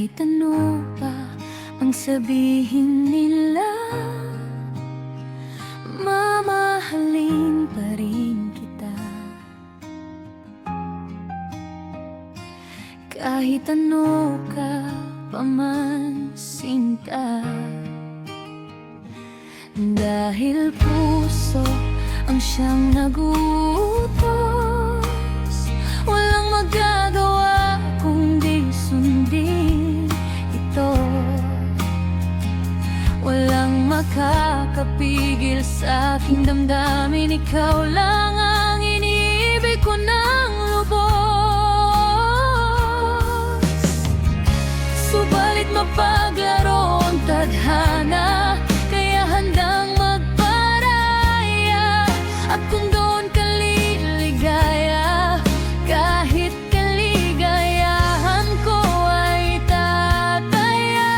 Kahit ano pa ang sabihin nila, mamahalin pa rin kita. Kahit ano ka paman, sinta, dahil puso ang siyang nagutos. Walang magagawa kundi sundin ito. Walang makakapigil sa aking damdamin. Ikaw lang ang iniibig ko ng lubos. Subalit mapaglaro ang tadhana, kaya handang magparaya. At kung doon ka liligaya, kahit kaligayahan ko ay tataya.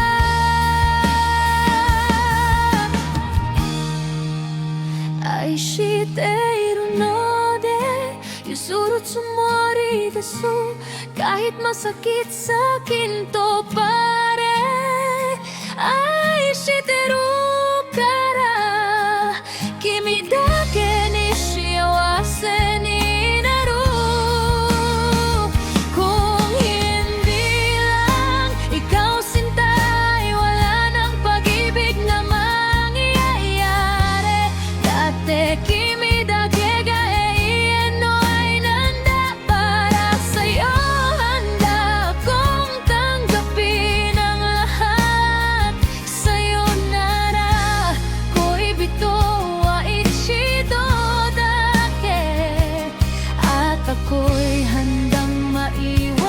Aishiteru no de yusuru tsumori desu. Kahit masakit sa'kin to pare, aishiteru kara kimi dake ni shiawase ni naru. Kung hindi lang ikaw sinta, ay wala nang pag-ibig na mangyayari. Dati kimi dake ga iyan no ay nanda para sa'yo. Handa kong tanggapin ang lahat. Sayonara, ko'y bito wa ichido dake. At ako'y handang maiwan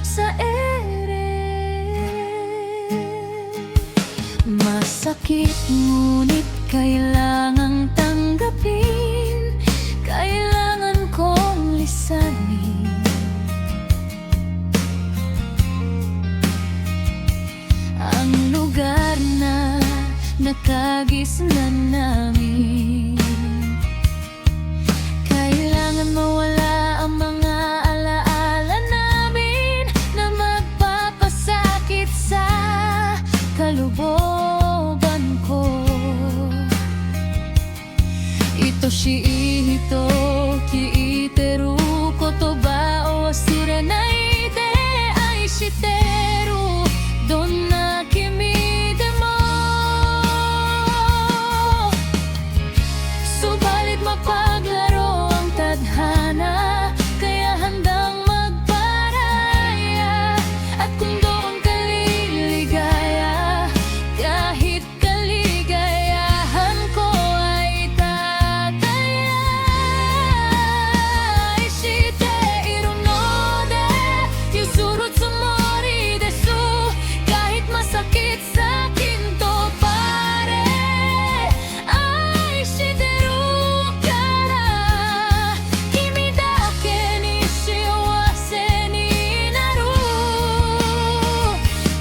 sa ere. Masakit ngunit kailangang tanggapin. Kailangan kong lisanin ang lugar na nakagisnan namin. Kailangan mawala ang mga alaala namin na magpapasakit sa kaluboban ko. Itoshi hito kiiteru kotoba o wasure nai de aishiteru donna kimi demo. Subalit mapaglaro ang tadhana, kaya handang magparaya. At kung doon ka liligaya, kahit kaligayahan ko ay tataya. Aishiteiru no de yusuru tsumori desu. Kahit masakit sa'kin to pare, aishiteru kara kimi dake ni shiawase ni naru.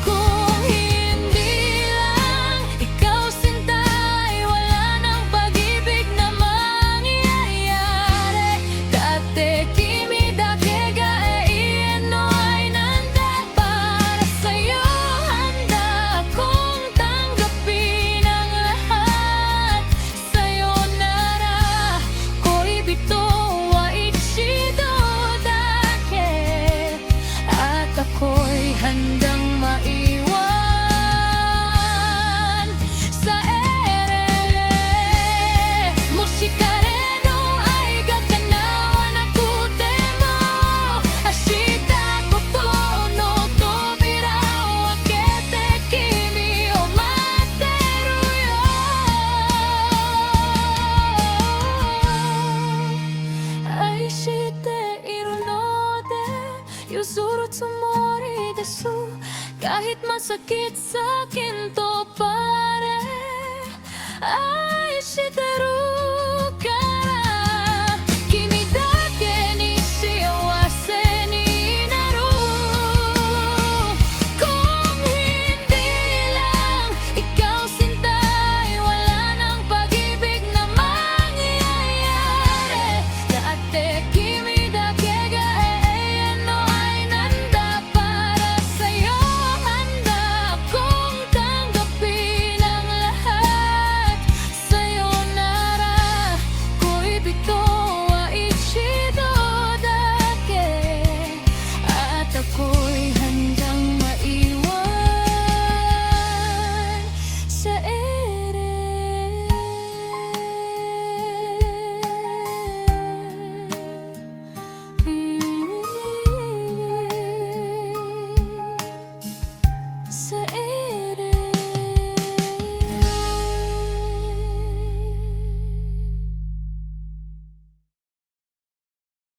Kung hindi lang ikaw sinta, ay wala nang pag-ibig na mangyayari. Dati kimi dake ga iyan no ay nanda para sa'yo. Handa kong tanggapin ang lahat. Sayonara, ko'y bito wa ichido dake. At ako'y handang maiwan sa ere. Moshikare no ai ga kanawa nakute mo, ashita koto no tobira o akete kimi o materu yo. Aishiteiru no de yusuru tsumori desu. Kahit masakit sa'kin to pare, aishiteru